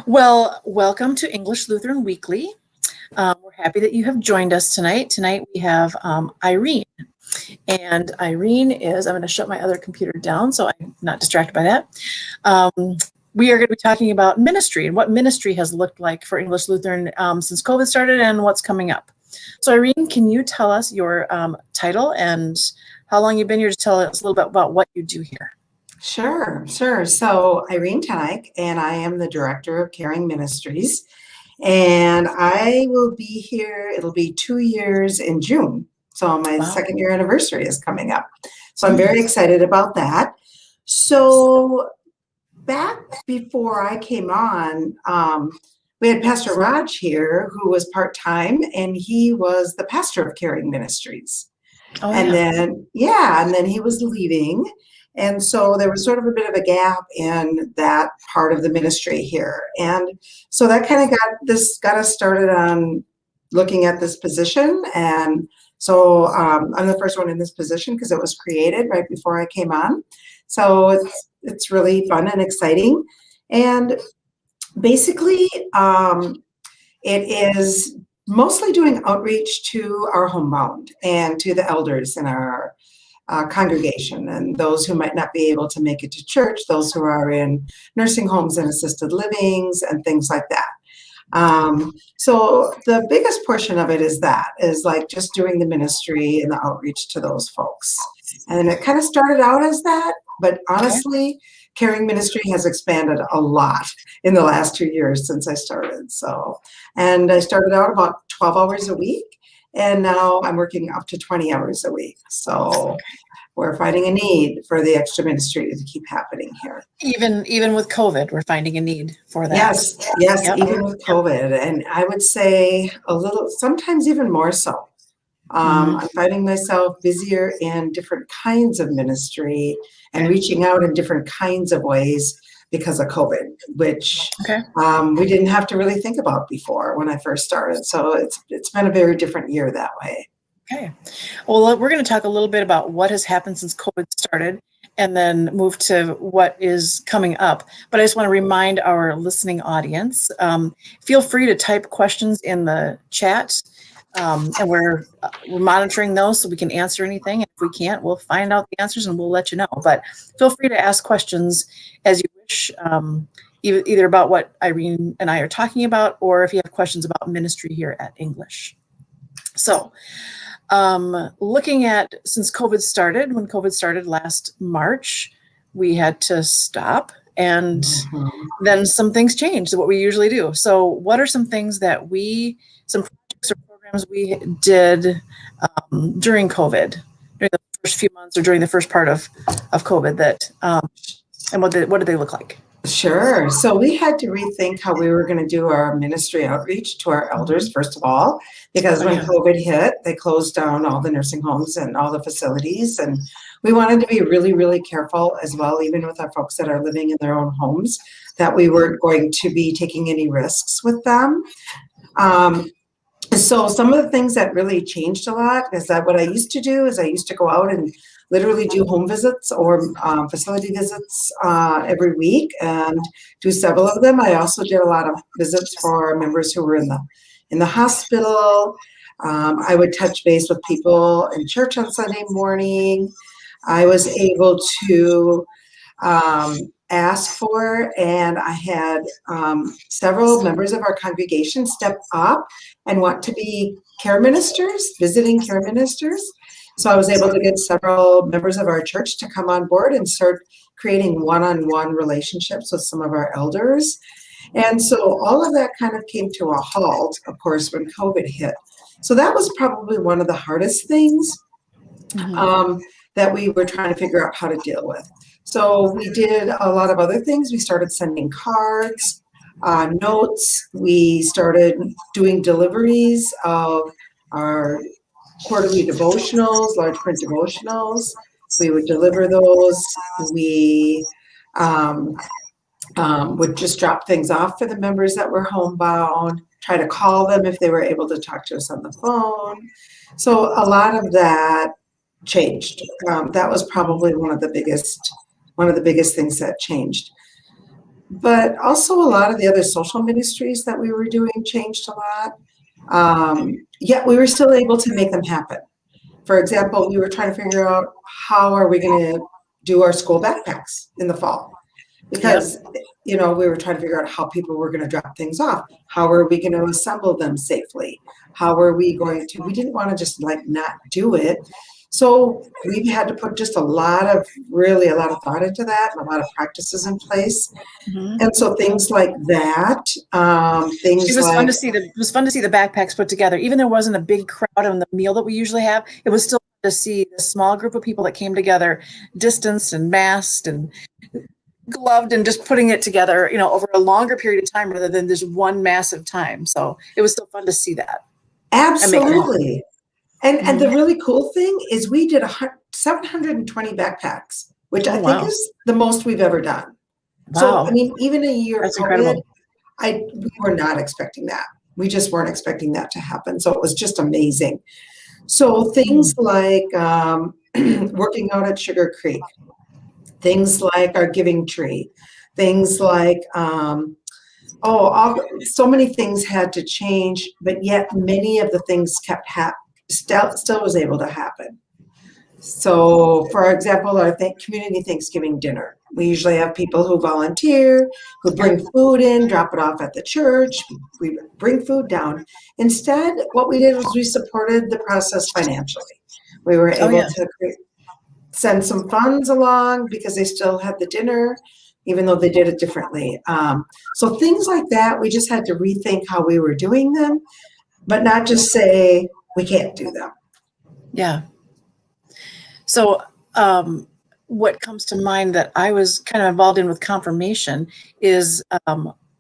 Well, welcome to English Lutheran Weekly. We're happy that you have joined us tonight. Tonight we have Irene. And Irene is, I'm going to shut my other computer down so I'm not distracted by that. We are going to be talking about ministry and what ministry has looked like for English Lutheran since COVID started and what's coming up. So Irene, can you tell us your title and how long you've been here? Just tell us a little bit about what you do here. Sure. So Irene TenEyck, and I am the Director of Caring Ministries, and I will be here, it'll be 2 years in June. So my second year anniversary is coming up. So I'm very excited about that. So back before I came on, we had Pastor Raj here who was part-time, and he was the pastor of Caring Ministries. And then he was leaving. And so there was sort of a bit of a gap in that part of the ministry here. And so that kind of got us started on looking at this position. And so I'm the first one in this position because it was created right before I came on. So it's really fun and exciting. And basically, it is mostly doing outreach to our homebound and to the elders in our congregation and those who might not be able to make it to church, those who are in nursing homes and assisted livings and things like that. So the biggest portion of it is like just doing the ministry and the outreach to those folks. And it kind of started out as that, but honestly, Caring Ministry has expanded a lot in the last 2 years since I started. And I started out about 12 hours a week. And now I'm working up to 20 hours a week. So we're finding a need for the extra ministry to keep happening here. Even with COVID, we're finding a need for that. Yes, even with COVID. And I would say a little, sometimes even more so. I'm finding myself busier in different kinds of ministry and reaching out in different kinds of ways because of COVID, which we didn't have to really think about before when I first started. So it's been a very different year that way. Okay. Well, we're going to talk a little bit about what has happened since COVID started and then move to what is coming up. But I just want to remind our listening audience, feel free to type questions in the chat. And we're monitoring those so we can answer anything. If we can't, we'll find out the answers and we'll let you know. But feel free to ask questions as you wish, either about what Irene and I are talking about, or if you have questions about ministry here at English. So looking at since COVID started, when COVID started last March, we had to stop. And then some things changed, what we usually do. So what are some things that some projects or programs we did during COVID, during the first few months or during the first part of COVID that, and what did they look like? Sure. So we had to rethink how we were going to do our ministry outreach to our elders, first of all, because when COVID hit, they closed down all the nursing homes and all the facilities. And we wanted to be really, really careful as well, even with our folks that are living in their own homes, that we weren't going to be taking any risks with them. So some of the things that really changed a lot is that what I used to do is I used to go out and literally do home visits or facility visits every week and do several of them. I also did a lot of visits for members who were in the hospital. I would touch base with people in church on Sunday morning. I was able to ask for, and I had several members of our congregation step up and want to be care ministers, visiting care ministers. So I was able to get several members of our church to come on board and start creating one-on-one relationships with some of our elders. And so all of that kind of came to a halt, of course, when COVID hit. So that was probably one of the hardest things that we were trying to figure out how to deal with. So we did a lot of other things. We started sending cards, notes. We started doing deliveries of our quarterly devotionals, large print devotionals. We would deliver those. We would just drop things off for the members that were homebound, try to call them if they were able to talk to us on the phone. So a lot of that changed. That was probably one of the biggest things that changed. but also a lot of the other social ministries that we were doing changed a lot. Yet we were still able to make them happen. For example, we were trying to figure out how are we going to do our school backpacks in the fall, Yep. because we were trying to figure out how people were going to drop things off. How are we going to assemble them safely? How are we going to? We didn't want to just like not do it. So we had to put just really a lot of thought into that and a lot of practices in place. Mhm. And so things like that, It things was fun like to see the backpacks put together. Even there wasn't a big crowd on the meal that we usually have. It was still fun to see the small group of people that came together, distanced and masked and gloved, and just putting it together, over a longer period of time rather than just one massive time. So it was still fun to see that and make it happen. absolutely. And Mhm. the really cool thing is we did 720 backpacks, which I Oh, think wow. is the most we've ever done. So, I Wow. mean, even a year of That's COVID, incredible. we were not expecting that. We just weren't expecting that to happen. So it was just amazing. So things Mm. like working out at Sugar Creek, things like our giving tree, things like so many things had to change, but yet many of the things kept still was able to happen. So, for example, our community Thanksgiving dinner, we usually have people who volunteer, who Yep. bring food in, drop it off at the church. We bring food down. Instead, what we did was we supported the process financially. We were Oh, able yeah. to send some funds along because they still had the dinner, even though they did it differently. So things like that, we just had to rethink how we were doing them, but not just say we can't do them. Yeah. So, what comes to mind that I was kind of involved in with confirmation is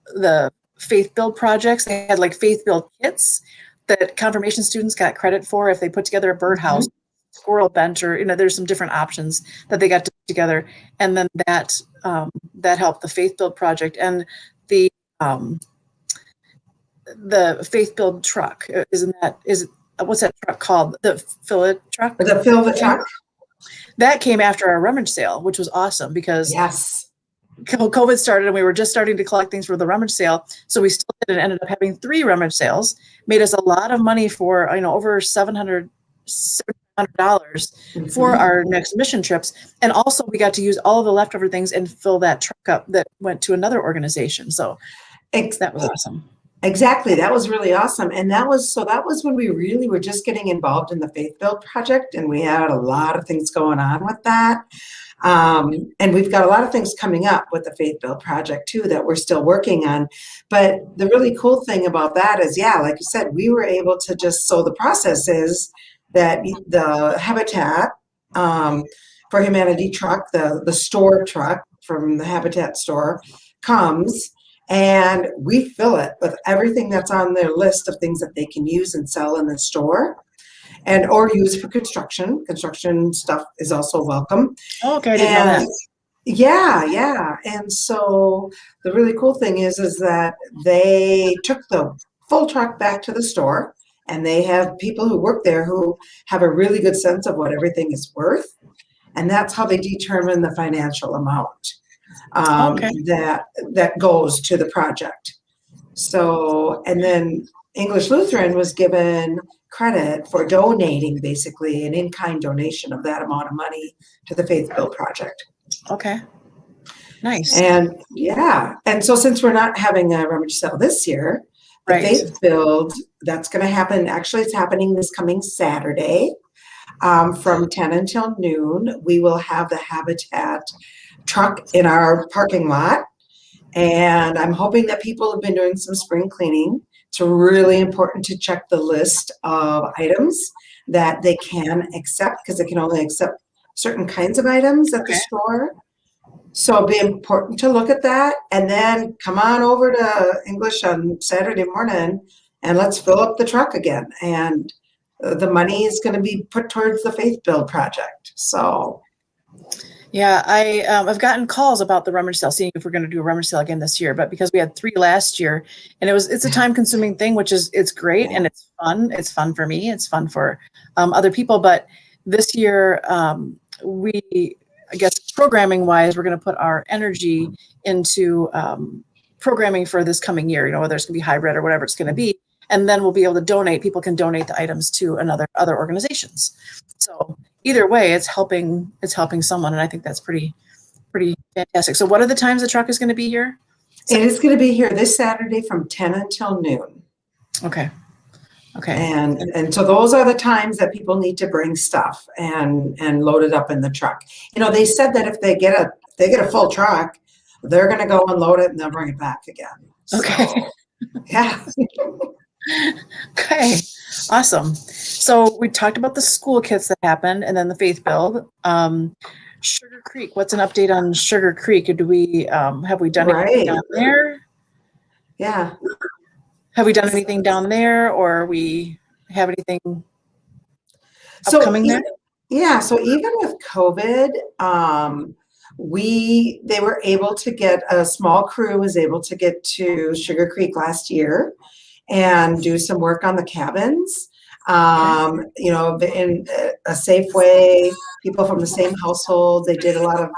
the faith build projects. They had like faith build kits that confirmation students got credit for if they put together a birdhouse, Mhm. squirrel bench, or there's some different options that they got to put together, and then that helped the faith build project and the um, the faith build truck. Isn't that is what's that truck called? The fill it truck. The fill the truck. That came after our rummage sale, which was awesome because Yes. COVID started and we were just starting to collect things for the rummage sale. So we still did and ended up having 3 rummage sales, made us a lot of money for, over $700 for Mhm. our next mission trips. And also we got to use all of the leftover things and fill that truck up that went to another organization. So Ex- that was awesome. Exactly. That was really awesome. And that was when we really were just getting involved in the Faith Build project. And we had a lot of things going on with that. And we've got a lot of things coming up with the Faith Build project too that we're still working on. But the really cool thing about that is, yeah, like you said, we were able to so the process is that the Habitat for Humanity truck, the store truck from the Habitat store comes, and we fill it with everything that's on their list of things that they can use and sell in the store and or use for construction. Construction stuff is also welcome. Oh, okay. I didn't know And that. yeah, yeah. And so the really cool thing is that they took the full truck back to the store, and they have people who work there who have a really good sense of what everything is worth. And that's how they determine the financial amount Oh, okay. that goes to the project. So, and then English Lutheran was given credit for donating basically an in-kind donation of that amount of money to the Faith Build project. Okay. Nice. And yeah, and so since we're not having a rummage sale this year, the Right. Faith Build, that's going to happen. Actually, it's happening this coming Saturday from 10 until noon. We will have the Habitat truck in our parking lot. And I'm hoping that people have been doing some spring cleaning. It's really important to check the list of items that they can accept because they can only accept certain kinds of items at the Okay. store. So it'll be important to look at that and then come on over to English on Saturday morning and let's fill up the truck again. And the money is going to be put towards the Faith Build project. So Yeah, I've gotten calls about the rummage sale, seeing if we're going to do a rummage sale again this year. But because we had 3 last year, and it's a time consuming thing, which is it's great yeah. and it's fun. It's fun for me. It's fun for other people. But this year, we I guess programming wise, we're going to put our energy into programming for this coming year, whether it's going to be hybrid or whatever it's going to be. And then we'll be able to donate. People can donate the items to other organizations. So either way, it's helping someone. And I think that's pretty fantastic. So what are the times the truck is going to be here? It is going to be here this Saturday from 10 until noon. Okay. And so those are the times that people need to bring stuff and load it up in the truck. They said that if they get a full truck, they're going to go and load it and they'll bring it back again. Okay. So, yeah. Okay. Awesome. So we talked about the school kits that happened and then the faith build. Sugar Creek. What's an update on Sugar Creek? Have we done anything down there? Yeah. Have we done anything down there, or we have anything upcoming there? Yeah. So even with COVID, they were able to get a small crew was able to get to Sugar Creek last year and do some work on the cabins. In a safe way, people from the same household. They did a lot of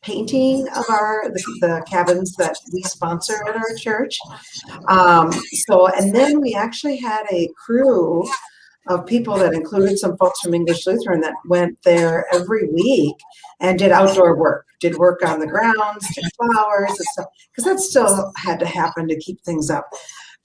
painting of the cabins that we sponsor at our church. And then we actually had a crew of people that included some folks from English Lutheran that went there every week and did outdoor work, did work on the grounds, did flowers and stuff, because that still had to happen to keep things up.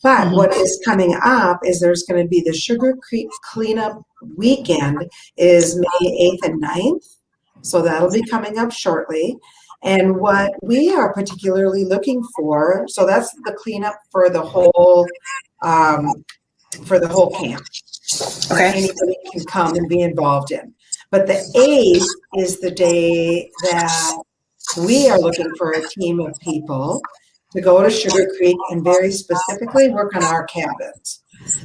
But what is coming up is there's going to be the Sugar Creek cleanup weekend is May 8th and 9th. So that'll be coming up shortly. And what we are particularly looking for, so that's the cleanup for the whole camp. Okay. Anybody can come and be involved in. But the 8th is the day that we are looking for a team of people to go to Sugar Creek and very specifically work on our cabins.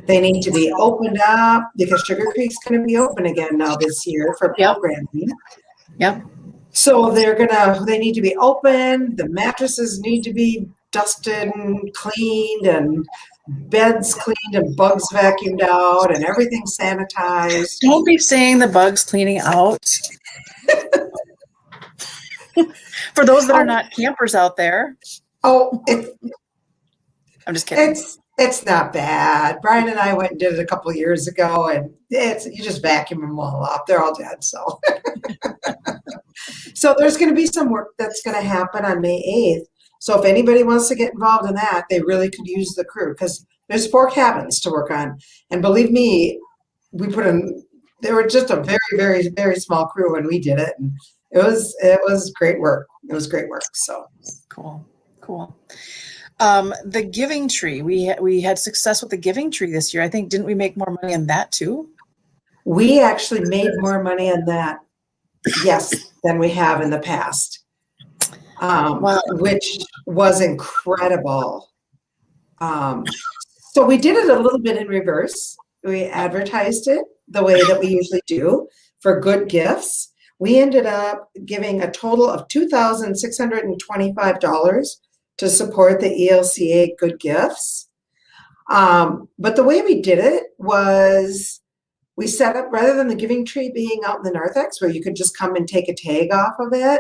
They need to be opened up because Sugar Creek's going to be open again now this year for programming. Yep. So they need to be open. The mattresses need to be dusted and cleaned and beds cleaned and bugs vacuumed out and everything sanitized. Don't be saying the bugs cleaning out. For those that are not campers out there. Oh, I'm just kidding. It's not bad. Brian and I went and did it a couple of years ago, and you just vacuum them all up. They're all dead. So, so there's going to be some work that's going to happen on May 8th. So if anybody wants to get involved in that, they really could use the crew because there's 4 cabins to work on. And believe me, they were just a very, very, very small crew when we did it. And it was great work. It was great work. So cool. The Giving Tree, we had success with the Giving Tree this year. I think, didn't we make more money on that too? We actually made more money on that, yes, than we have in the past, wow. Which was incredible. So we did it a little bit in reverse. We advertised it the way that we usually do for good gifts. We ended up giving a total of $2,625 to support the ELCA Good Gifts. But the way we did it was we set up, rather than the Giving Tree being out in the narthex where you could just come and take a tag off of it,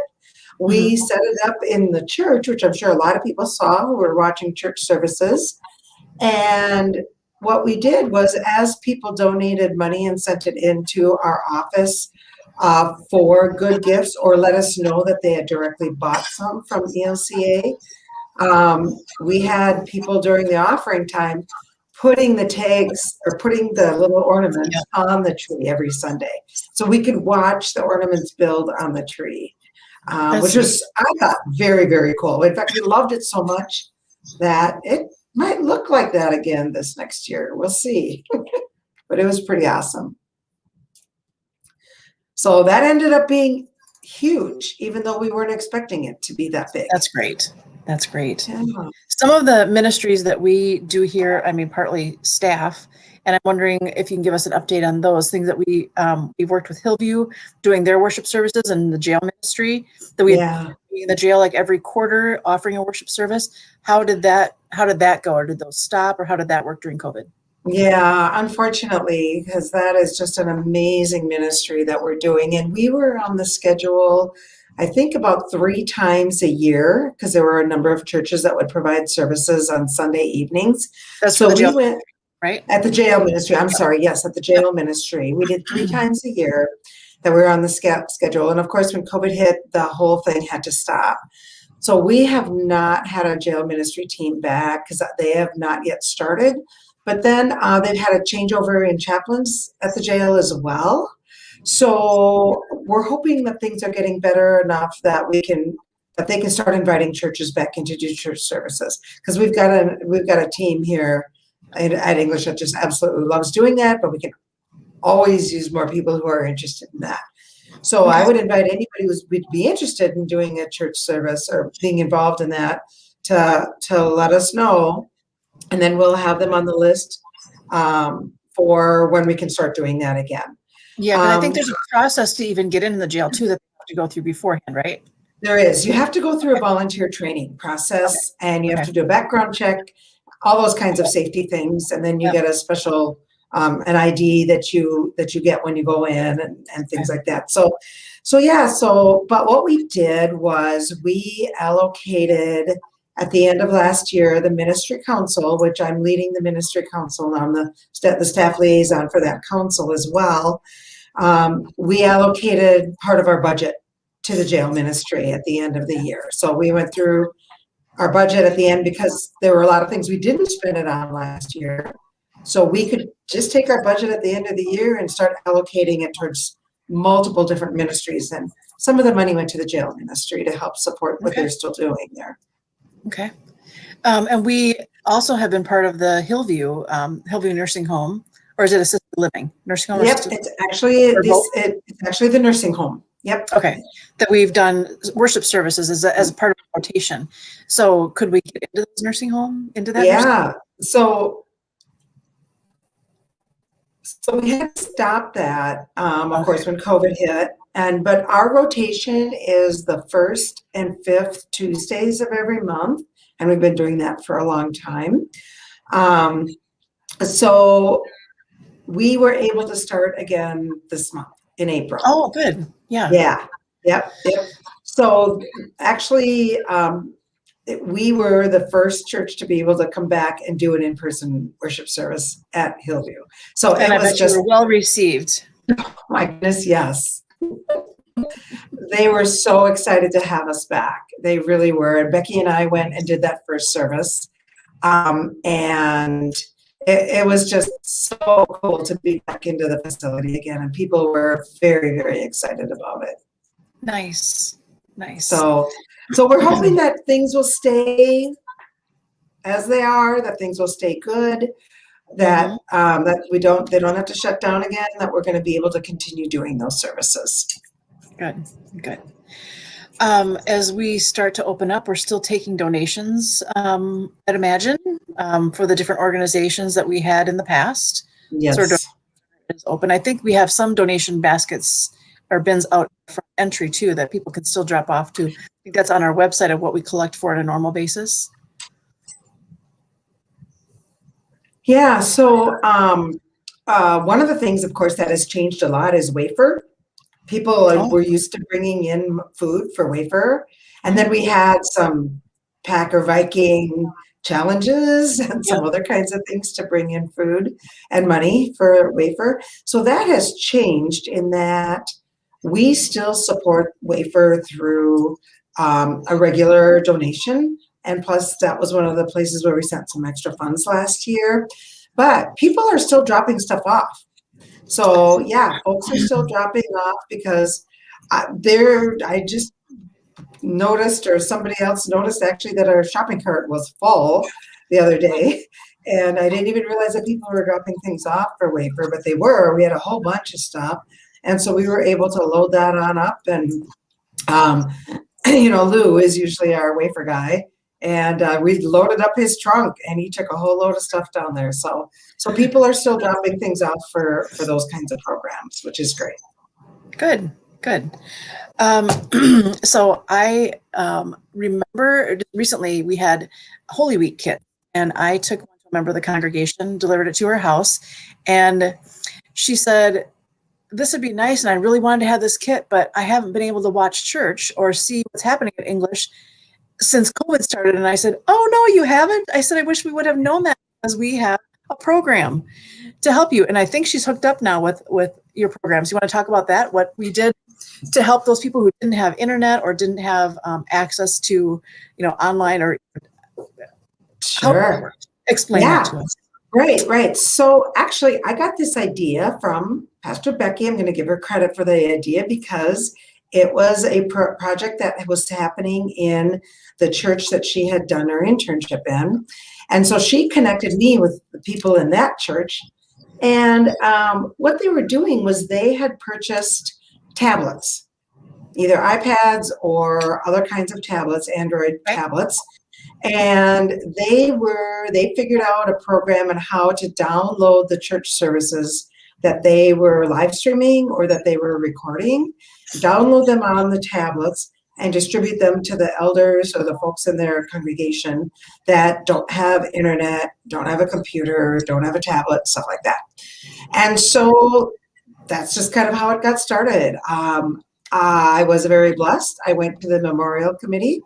we set it up in the church, which I'm sure a lot of people saw who were watching church services. And what we did was, as people donated money and sent it into our office for good gifts or let us know that they had directly bought some from ELCA, we had people during the offering time putting the tags or putting the little ornaments on the tree every Sunday. So we could watch the ornaments build on the tree, which was, I thought, very, very cool. In fact, we loved it so much that it might look like that again this next year. We'll see. But it was pretty awesome. So that ended up being huge, even though we weren't expecting it to be that big. That's great. That's great. Yeah. Some of the ministries that we do here, I mean, partly staff, and I'm wondering if you can give us an update on those things that we've worked with Hillview doing their worship services and the jail ministry that we had in the jail like every quarter offering a worship service. How did that go? Or did those stop, or how did that work during COVID? Yeah, unfortunately, because that is just an amazing ministry that we're doing. And we were on the schedule, I think about 3 times a year, because there were a number of churches that would provide services on Sunday evenings. That's for So the we jail, went right? at the jail ministry. I'm sorry. Yes, at the Yep. jail ministry. We did 3 times a year that we were on the schedule. And of course, when COVID hit, the whole thing had to stop. So we have not had a jail ministry team back because they have not yet started. But then they've had a changeover in chaplains at the jail as well. So we're hoping that things are getting better enough that they can start inviting churches back in to do church services, because we've got a team here at English that just absolutely loves doing that, but we can always use more people who are interested in that. So Okay. I would invite anybody would be interested in doing a church service or being involved in that to let us know, and then we'll have them on the list for when we can start doing that again. Yeah, because I think there's a process to even get in the jail too that they have to go through beforehand, right? There is. You have to go through a volunteer training process, and you have to do a background check, all those kinds of safety things, and then you get a special an ID that you get when you go in and things like that. So but what we did was we allocated at the end of last year the ministry council, which I'm leading the ministry council, and I'm the staff liaison for that council as well. We allocated part of our budget to the jail ministry at the end of the year. So we went through our budget at the end because there were a lot of things we didn't spend it on last year. So we could just take our budget at the end of the year and start allocating it towards multiple different ministries. And some of the money went to the jail ministry to help support what they're still doing there. Okay. And we also have been part of the Hillview Nursing Home, or is it assisted living? Nursing home? Yep, it's actually the nursing home. Yep. Okay. That we've done worship services as a part of the rotation. So could we get into this nursing home, into that? Yeah. So we had to stop that, of course, when COVID hit. But our rotation is the 1st and 5th Tuesdays of every month, and we've been doing that for a long time. So we were able to start again this month in April. Oh, good. Yeah. Yeah. Yep. So actually, we were the first church to be able to come back and do an in-person worship service at Hillview. So and it was just well received. Oh my goodness, yes. They were so excited to have us back. They really were. And Becky and I went and did that first service. And it was just so cool to be back into the facility again. And people were very, very excited about it. Nice. So we're hoping that things will stay as they are, that things will stay good, that that they don't have to shut down again, that we're going to be able to continue doing those services. Good. As we start to open up, we're still taking donations, I'd imagine, for the different organizations that we had in the past. Yes. Sort of is open. I think we have some donation baskets or bins out for entry too that people can still drop off to. I think that's on our website of what we collect for on a normal basis. Yeah, so one of the things, of course, that has changed a lot is wafer. People were used to bringing in food for wafer, and then we had some Packer Viking challenges and some other kinds of things to bring in food and money for wafer. So that has changed in that we still support wafer through a regular donation. And plus, that was one of the places where we sent some extra funds last year. But people are still dropping stuff off. So yeah, folks are still dropping off because I just noticed, or somebody else noticed actually, that our shopping cart was full the other day. And I didn't even realize that people were dropping things off for wafer, but they were. We had a whole bunch of stuff. And so we were able to load that on up. And, Lou is usually our wafer guy. And we loaded up his trunk, and he took a whole load of stuff down there. So people are still dropping things off for those kinds of programs, which is great. Good. So I remember recently we had Holy Week kit, and I took one to a member of the congregation, delivered it to her house, and she said, this would be nice, and I really wanted to have this kit, but I haven't been able to watch church or see what's happening in English since COVID started. And I said, oh, no, you haven't? I said, I wish we would have known that, because we have a program to help you. And I think she's hooked up now with your programs. You want to talk about that? What we did to help those people who didn't have internet or didn't have access to, online or Sure. explain that to us. Right. So actually, I got this idea from Pastor Becky. I'm going to give her credit for the idea because it was a project that was happening in the church that she had done her internship in. And so she connected me with the people in that church. And what they were doing was they had purchased tablets, either iPads or other kinds of tablets, Android tablets. And they figured out a program on how to download the church services that they were live streaming or that they were recording, download them on the tablets and distribute them to the elders or the folks in their congregation that don't have internet, don't have a computer, don't have a tablet, stuff like that. And so that's just kind of how it got started. I was very blessed. I went to the memorial committee.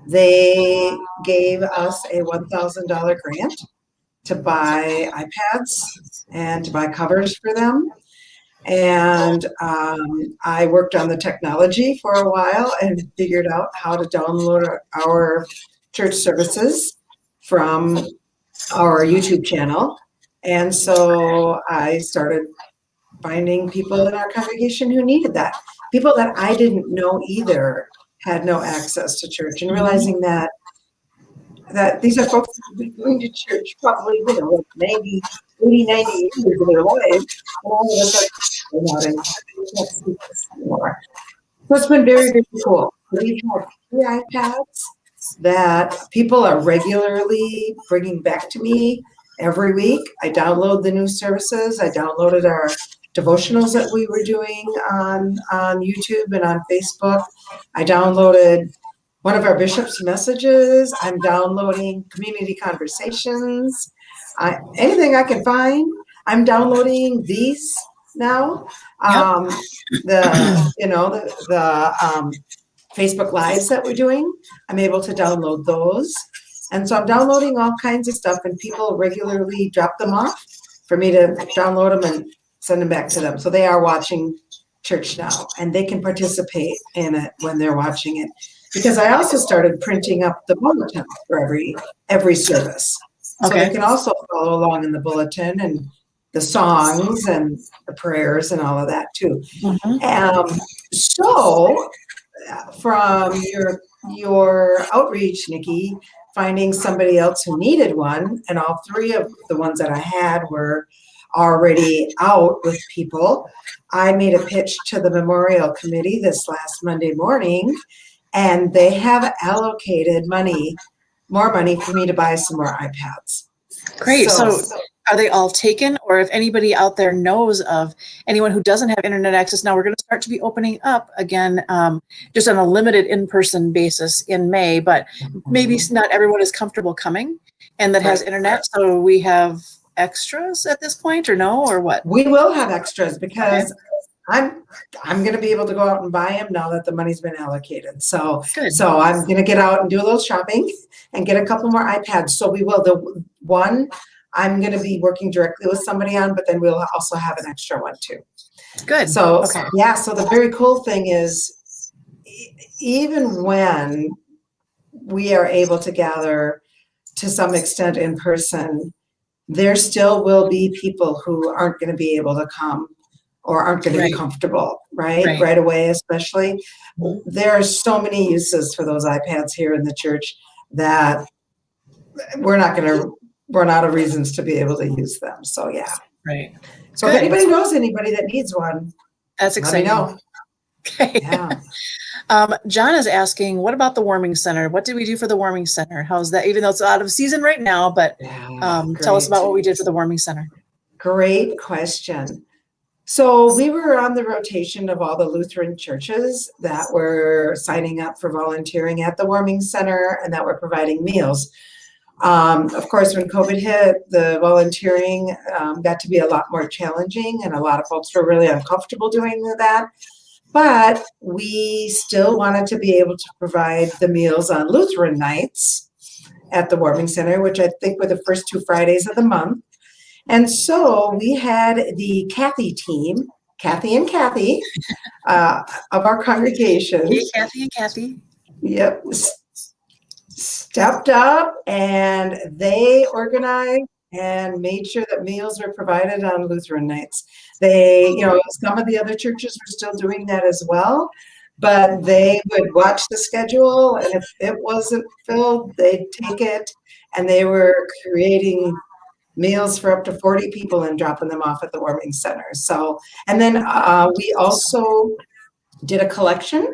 They gave us a $1,000 grant to buy iPads and to buy covers for them. And I worked on the technology for a while and figured out how to download our church services from our YouTube channel. And so I started finding people in our congregation who needed that. People that I didn't know either had no access to church, and realizing that these are folks who've been going to church probably, like 90, 80, 90 years of their life, and all of a sudden they're not in church anymore. So it's been very, very cool. We have 3 iPads that people are regularly bringing back to me every week. I download the new services. I downloaded our devotionals that we were doing on YouTube and on Facebook. I downloaded one of our bishop's messages. I'm downloading community conversations. Anything I can find, I'm downloading these now. The Facebook Lives that we're doing, I'm able to download those. And so I'm downloading all kinds of stuff, and people regularly drop them off for me to download them and send them back to them. So they are watching church now, and they can participate in it when they're watching it. Because I also started printing up the bulletin for every service. So they can also follow along in the bulletin and the songs and the prayers and all of that too. So from your outreach, Nikki, finding somebody else who needed one, and all 3 of the ones that I had were already out with people, I made a pitch to the memorial committee this last Monday morning, and they have allocated more money for me to buy some more iPads. Great. So are they all taken? Or if anybody out there knows of anyone who doesn't have internet access, now we're going to start to be opening up again, just on a limited in-person basis in May, but maybe not everyone is comfortable coming and that has internet. So we have extras at this point, or no, or what? We will have extras because I'm going to be able to go out and buy them now that the money's been allocated. So I'm going to get out and do a little shopping and get a couple more iPads. So we will. The one I'm going to be working directly with somebody on, but then we'll also have an extra one too. Good. So so the very cool thing is, even when we are able to gather to some extent in person, there still will be people who aren't going to be able to come or aren't going to be comfortable, right away, especially. There are so many uses for those iPads here in the church that we're not going to run out of reasons to be able to use them. So Right. So if anybody knows anybody that needs one, that's exciting. Let me know. Okay. John is asking, what about the warming center? What did we do for the warming center? How's that? Even though it's out of season right now, but tell us about what we did for the warming center. Great question. So we were on the rotation of all the Lutheran churches that were signing up for volunteering at the warming center and that were providing meals. Of course, when COVID hit, the volunteering got to be a lot more challenging, and a lot of folks were really uncomfortable doing that. But we still wanted to be able to provide the meals on Lutheran nights at the Warming Center, which I think were the first 2 Fridays of the month. And so we had the Kathy team, Kathy and Kathy, of our congregation. Hey, Kathy and Kathy. Yep. Stepped up, and they organized and made sure that meals were provided on Lutheran nights. They, some of the other churches were still doing that as well, but they would watch the schedule, and if it wasn't filled, they'd take it, and they were creating meals for up to 40 people and dropping them off at the Warming Center. So, and then we also did a collection.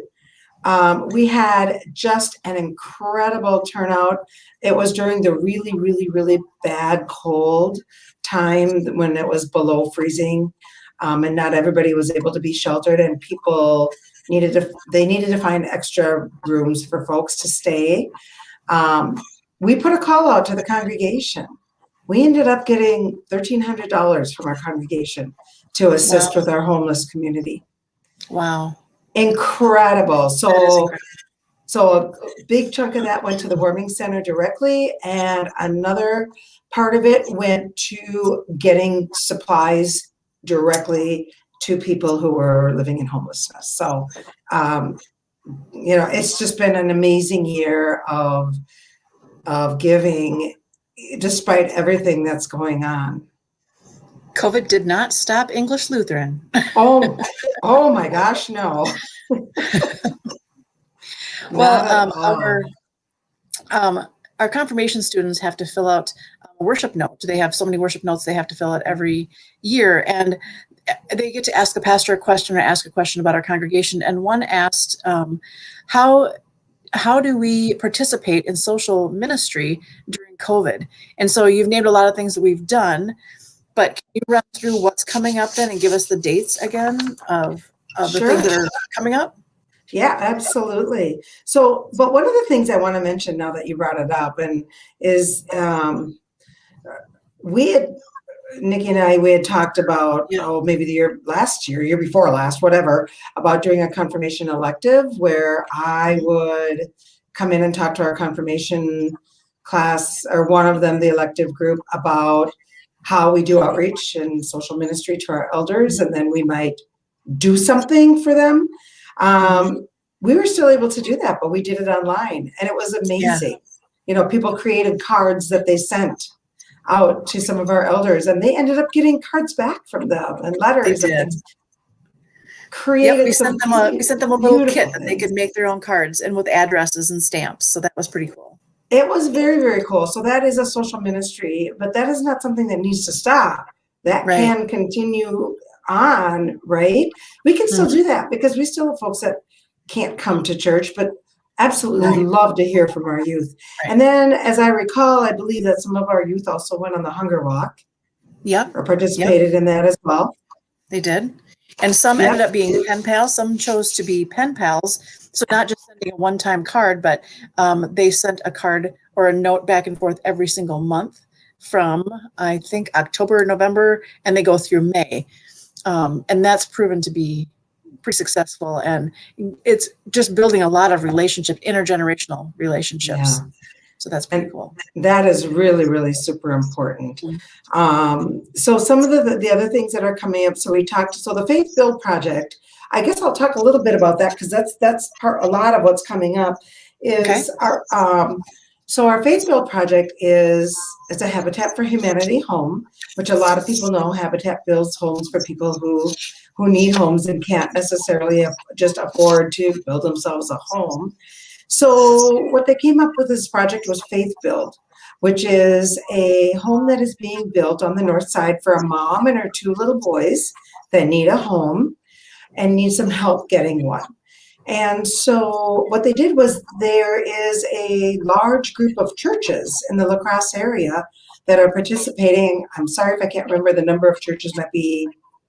We had just an incredible turnout. It was during the really, really, really bad cold time when it was below freezing, and not everybody was able to be sheltered, and people needed to find extra rooms for folks to stay. We put a call out to the congregation. We ended up getting $1,300 from our congregation to assist with our homeless community. Wow. Incredible. That is incredible. So a big chunk of that went to the Warming Center directly, and another part of it went to getting supplies directly to people who were living in homelessness. So, it's just been an amazing year of giving, despite everything that's going on. COVID did not stop English Lutheran. Oh my gosh, no. Well, our confirmation students have to fill out a worship note. They have so many worship notes they have to fill out every year, and they get to ask the pastor a question or ask a question about our congregation. And one asked, how do we participate in social ministry during COVID? And so you've named a lot of things that we've done, but can you run through what's coming up then and give us the dates again of the things that are coming up? Yeah, absolutely. So, but one of the things I want to mention now that you brought it up, and is Nikki and I, we had talked about, maybe the year before last, whatever, about doing a confirmation elective where I would come in and talk to our confirmation class, or one of them, the elective group, about how we do outreach and social ministry to our elders, and then we might do something for them. We were still able to do that, but we did it online, and it was amazing. People created cards that they sent out to some of our elders, and they ended up getting cards back from them and letters. They did. And created we sent them a little kit that they could make their own cards, and with addresses and stamps. So that was pretty cool. It was very, very cool. So that is a social ministry, but that is not something that needs to stop. That can continue on, right? We can still do that because we still have folks that can't come to church, but absolutely love to hear from our youth. And then, as I recall, I believe that some of our youth also went on the hunger walk. Yep. Or participated in that as well. They did. And some ended up being pen pals. Some chose to be pen pals. So not just sending a one-time card, but they sent a card or a note back and forth every single month from, I think, October, November, and they go through May. And that's proven to be pretty successful. And it's just building a lot of intergenerational relationships. Yeah. So that's pretty cool. That is really, really super important. So some of the other things that are coming up. So the Faith Build Project, I guess I'll talk a little bit about that because that's a lot of what's coming up is our Faith Build Project it's a Habitat for Humanity home, which a lot of people know. Habitat builds homes for people who need homes and can't necessarily just afford to build themselves a home. So what they came up with this project was Faith Build, which is a home that is being built on the north side for a mom and her 2 little boys that need a home and need some help getting one. And so what they did was there is a large group of churches in the La Crosse area that are participating. I'm sorry if I can't remember the number of churches, might be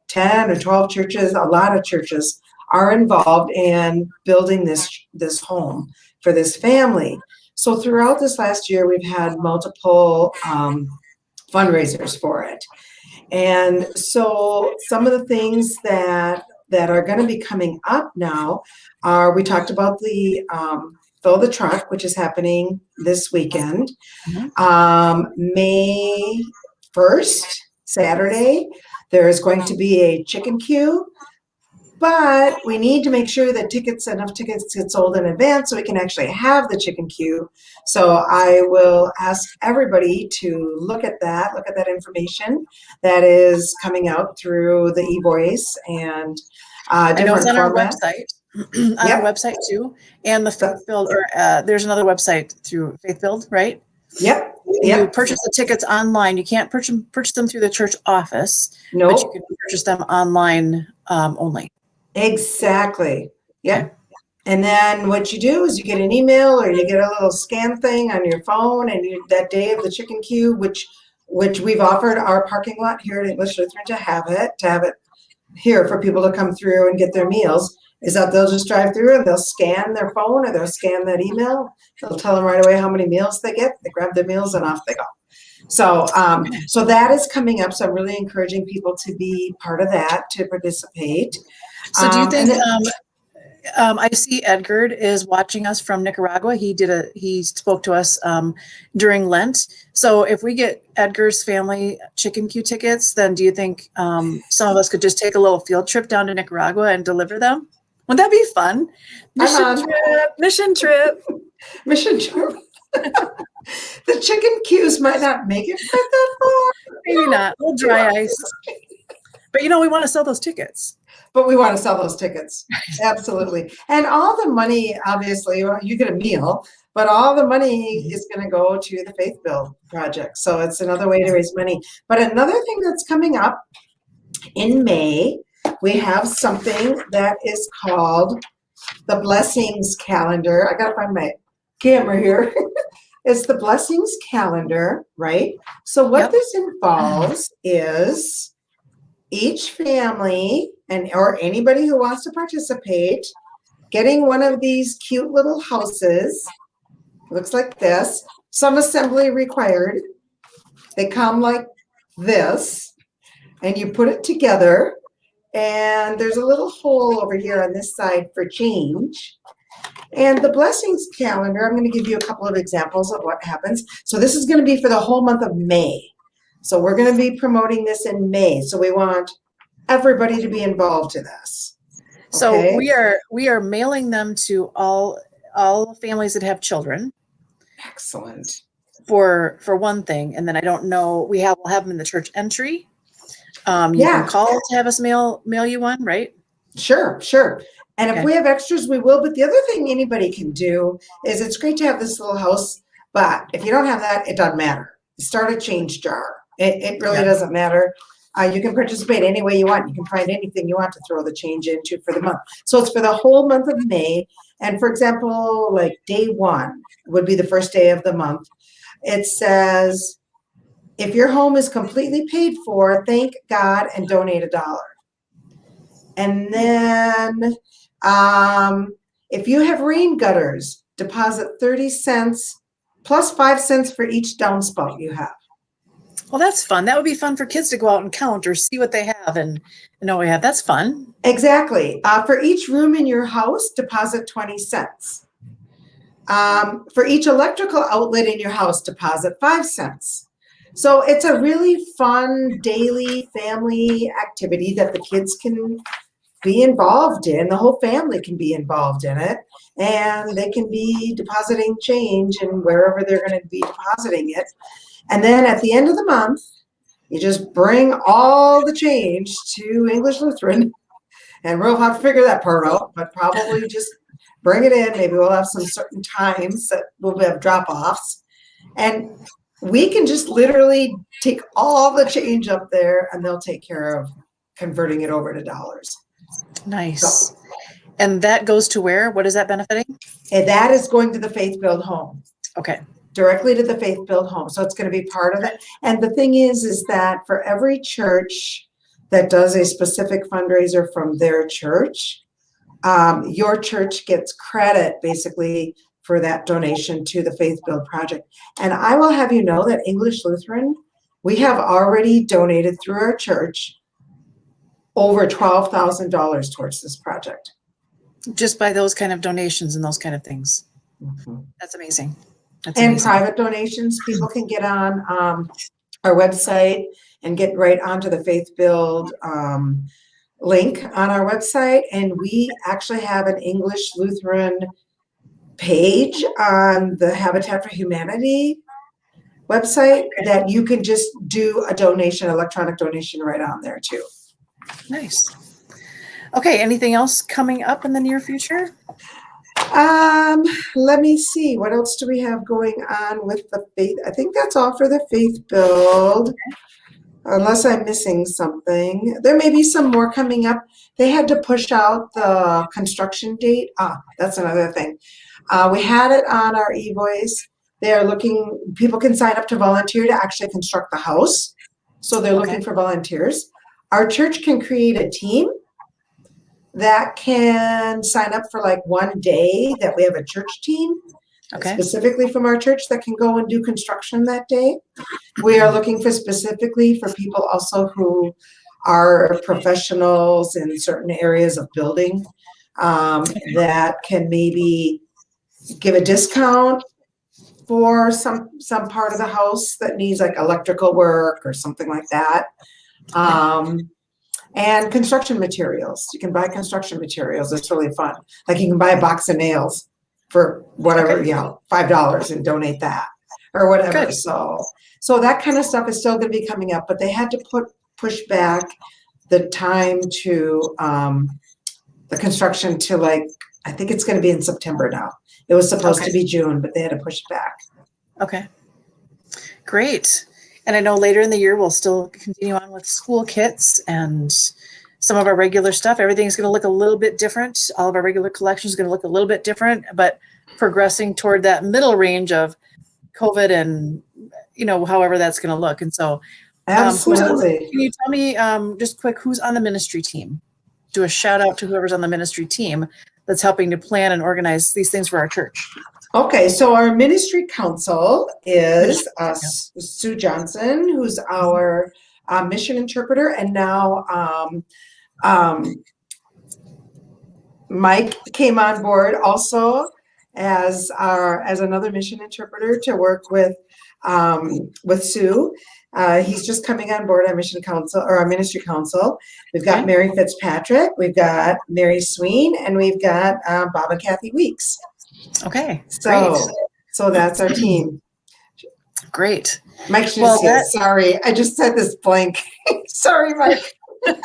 10 or 12 churches. A lot of churches are involved in building this home for this family. So throughout this last year, we've had multiple fundraisers for it. And so some of the things that are going to be coming up now are, we talked about the Fill the Truck, which is happening this weekend. May 1st, Saturday, there is going to be a chicken queue, but we need to make sure that enough tickets get sold in advance so we can actually have the chicken queue. So I will ask everybody to look at that information that is coming out through the e-voice and I know it's on our formats. website, our website too, and the Faith Build, or there's another website through Faith Build, right? Yep. You purchase the tickets online. You can't purchase them through the church office, but you can purchase them online only. Exactly. Yep. Okay. And then what you do is you get an email or you get a little scan thing on your phone, and that day of the chicken queue, which we've offered our parking lot here at English Lutheran to have it here for people to come through and get their meals, is that they'll just drive through and they'll scan their phone or they'll scan that email. They'll tell them right away how many meals they get. They grab their meals and off they go. So, so that is coming up. So I'm really encouraging people to be part of that, to participate. So do you think, I see Edgard is watching us from Nicaragua. He spoke to us during Lent. So if we get Edgar's family chicken queue tickets, then do you think some of us could just take a little field trip down to Nicaragua and deliver them? Wouldn't that be fun? Mission trip. The chicken queues might not make it quite that far. Maybe not. A little dry ice. But we want to sell those tickets. But we want to sell those tickets. Absolutely. And all the money, obviously, you get a meal, but all the money is going to go to the Faith Build project. So it's another way to raise money. But another thing that's coming up in May, we have something that is called the Blessings Calendar. I got to find my camera here. It's the Blessings Calendar, right? So what this involves is each family or anybody who wants to participate getting one of these cute little houses. Looks like this. Some assembly required. They come like this, and you put it together, and there's a little hole over here on this side for change. And the Blessings Calendar, I'm going to give you a couple of examples of what happens. So this is going to be for the whole month of May. So we're going to be promoting this in May. So we want everybody to be involved in this. So we are mailing them to all families that have children. Excellent. For one thing, and then I don't know, we'll have them in the church entry. You can call to have us mail you one, right? Sure. And if we have extras, we will. But the other thing anybody can do is, it's great to have this little house, but if you don't have that, it doesn't matter. Start a change jar. It really doesn't matter. You can participate any way you want. You can find anything you want to throw the change into for the month. So it's for the whole month of May. And for example, like day 1 would be the first day of the month. It says, if your home is completely paid for, thank God and donate $1. And then if you have rain gutters, deposit 30 cents plus 5 cents for each downspout you have. Well, that's fun. That would be fun for kids to go out and count or see what they have and know what we have. That's fun. Exactly. For each room in your house, deposit 20 cents. For each electrical outlet in your house, deposit 5 cents. So it's a really fun daily family activity that the kids can be involved in. The whole family can be involved in it, and they can be depositing change and wherever they're going to be depositing it. And then at the end of the month, you just bring all the change to English Lutheran, and we'll have to figure that part out, but probably just bring it in. Maybe we'll have some certain times that we'll have drop-offs, and we can just literally take all the change up there, and they'll take care of converting it over to dollars. Nice. So, and that goes to where? What is that benefiting? And that is going to the Faith Build home. Okay. Directly to the Faith Build home. So it's going to be part of it. And the thing is that for every church that does a specific fundraiser from their church, your church gets credit basically for that donation to the Faith Build Project. And I will have you know that English Lutheran, we have already donated through our church over $12,000 towards this project. Just by those kind of donations and those kind of things. Mm-hmm. That's amazing. That's and amazing. Private donations, people can get on our website and get right onto the Faith Build link on our website. And we actually have an English Lutheran page on the Habitat for Humanity website that you can just do a donation, electronic donation right on there too. Nice. Okay, anything else coming up in the near future? Let me see. What else do we have going on with the Faith? I think that's all for the Faith Build. Unless I'm missing something. There may be some more coming up. They had to push out the construction date. That's another thing. We had it on our e-voice. They're looking, people can sign up to volunteer to actually construct the house. So they're looking for volunteers. Our church can create a team that can sign up for like one day that we have a church team. Specifically from our church that can go and do construction that day. We are looking for specifically for people also who are professionals in certain areas of building that can maybe give a discount for some part of the house that needs like electrical work or something like that. And construction materials. You can buy construction materials. It's really fun. Like you can buy a box of nails for whatever, you know, $5 and donate that or whatever. Good. So that kind of stuff is still going to be coming up, but they had to push back the time to the construction to like, I think it's going to be in September now. It was supposed to be June, but they had to push it back. Okay. Great. And I know later in the year, we'll still continue on with school kits and some of our regular stuff. Everything's going to look a little bit different. All of our regular collections is going to look a little bit different, but progressing toward that middle range of COVID and, you know, however that's going to look. And so, absolutely. Can you tell me just quick, who's on the ministry team? Do a shout out to whoever's on the ministry team that's helping to plan and organize these things for our church. Okay, so our ministry council is Sue Johnson, who's our mission interpreter, and now Mike came on board also as another mission interpreter to work with Sue. He's just coming on board our mission council or our ministry council. We've got Mary Fitzpatrick, we've got Mary Sween, and we've got Bob and Kathy Weeks. Okay, so that's our team. Great. Mike should see it. Sorry, I just said this blank. Sorry, Mike. I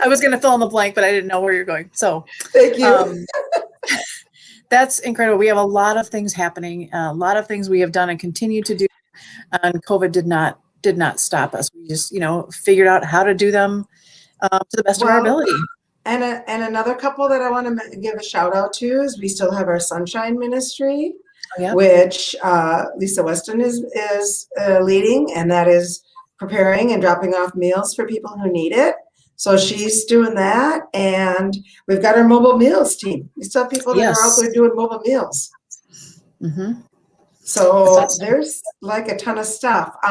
was going to fill in the blank, but I didn't know where you're going. So thank you. That's incredible. We have a lot of things happening, a lot of things we have done and continue to do. And COVID did not stop us. We just, figured out how to do them to the best of our ability. And another couple that I want to give a shout out to is we still have our Sunshine Ministry, which Lisa Weston is leading, and that is preparing and dropping off meals for people who need it. So she's doing that, and we've got our mobile meals team. We still have people that are out there doing mobile meals. Mm-hmm. So there's like a ton of stuff. We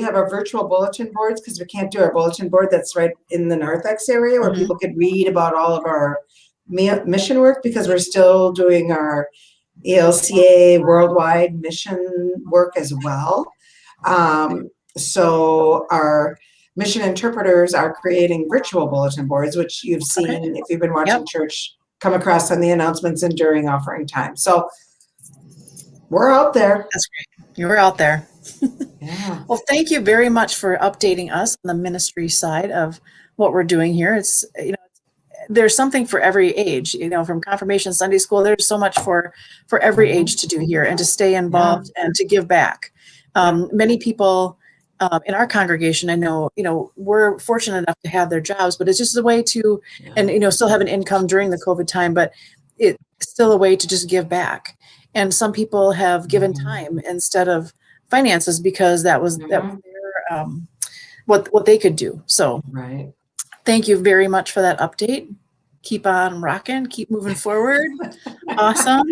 have our virtual bulletin boards because we can't do our bulletin board that's right in the Narthex area where people could read about all of our mission work because we're still doing our ELCA worldwide mission work as well. So our mission interpreters are creating virtual bulletin boards, which you've seen if you've been watching church come across on the announcements and during offering time. So we're out there. That's great. You're out there. Yeah. Well, thank you very much for updating us on the ministry side of what we're doing here. It's, there's something for every age, from confirmation, Sunday school, there's so much for every age to do here and to stay involved and to give back. Many people in our congregation, I know, we're fortunate enough to have their jobs, but it's just a way to, and, still have an income during the COVID time, but it's still a way to just give back. And some people have given time instead of finances because that was their, what they could do. So thank you very much for that update. keep on rocking, keep moving forward. Awesome.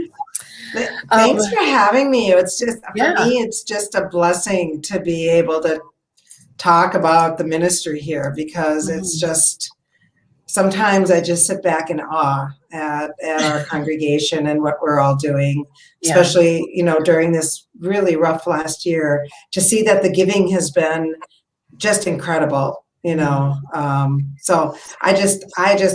Thanks for having me. It's just, for Yeah. me, it's just a blessing to be able to talk about the ministry here, because it's just, sometimes I just sit back in awe at our congregation and what we're all doing, especially, you know, during this really rough last year, to see that the giving has been just incredible, you know. So I just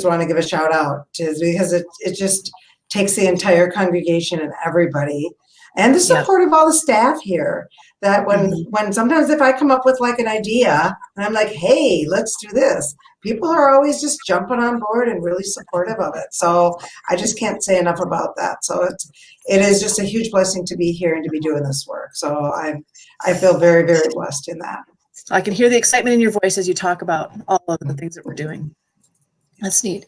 want to give a shout out to, because it just takes the entire congregation and everybody, and the support of all the staff here, that when sometimes if I come up with like an idea and I'm like, hey, let's do this, people are always just jumping on board and really supportive of it. So I just can't say enough about that. So it is just a huge blessing to be here and to be doing this work. So I feel very, very blessed in that. I can hear the excitement in your voice as you talk about all of the things that we're doing. That's neat.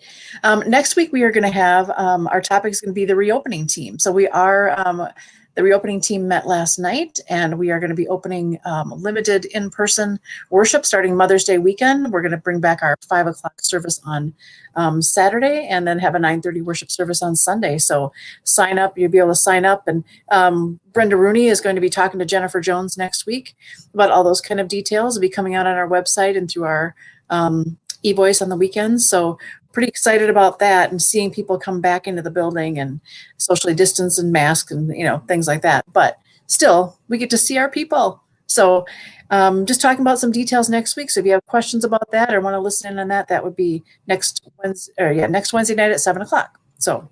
Next week, we are going to have, our topic is going to be the reopening team. So we are, the reopening team met last night, and we are going to be opening limited in-person worship starting Mother's Day weekend. We're going to bring back our 5 o'clock service on Saturday, and then have a 9:30 worship service on Sunday. So sign up. You'll be able to sign up. And Brenda Rooney is going to be talking to Jennifer Jones next week about all those kind of details. It'll be coming out on our website and through our e-voice on the weekends. So pretty excited about that, and seeing people come back into the building and socially distance and mask and, you know, things like that. But still, we get to see our people. So just talking about some details next week. So if you have questions about that or want to listen in on that, that would be next Wednesday night at 7 o'clock. So,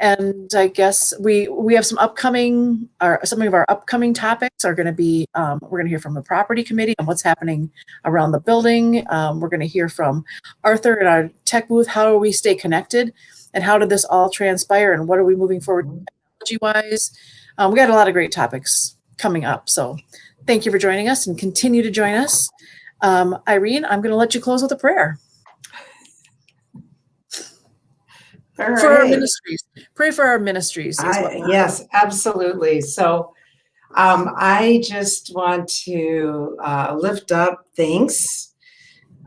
and I guess we have some upcoming, some of our upcoming topics are going to be, we're going to hear from the property committee on what's happening around the building. We're going to hear from Arthur in our tech booth. How do we stay connected, and how did this all transpire, and what are we moving forward technology-wise? We got a lot of great topics coming up. So thank you for joining us, and continue to join us. Irene, I'm going to let you close with a prayer. All right. For our ministries. Pray for our ministries. Yes, absolutely. So I just want to lift up thanks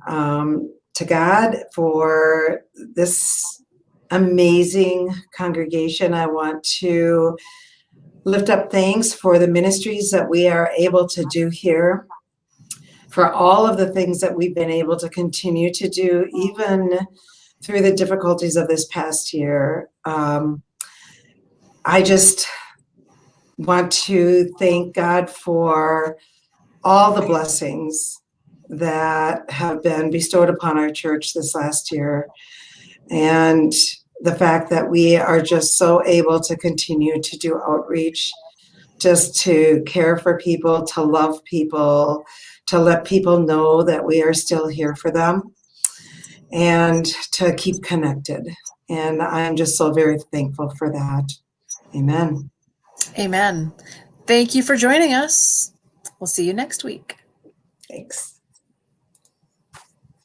to God for this amazing congregation. I want to lift up thanks for the ministries that we are able to do here, for all of the things that we've been able to continue to do, even through the difficulties of this past year. I just want to thank God for all the blessings that have been bestowed upon our church this last year, and the fact that we are just so able to continue to do outreach, just to care for people, to love people, to let people know that we are still here for them, and to keep connected. And I'm just so very thankful for that. Amen. Amen. Thank you for joining us. We'll see you next week. Thanks.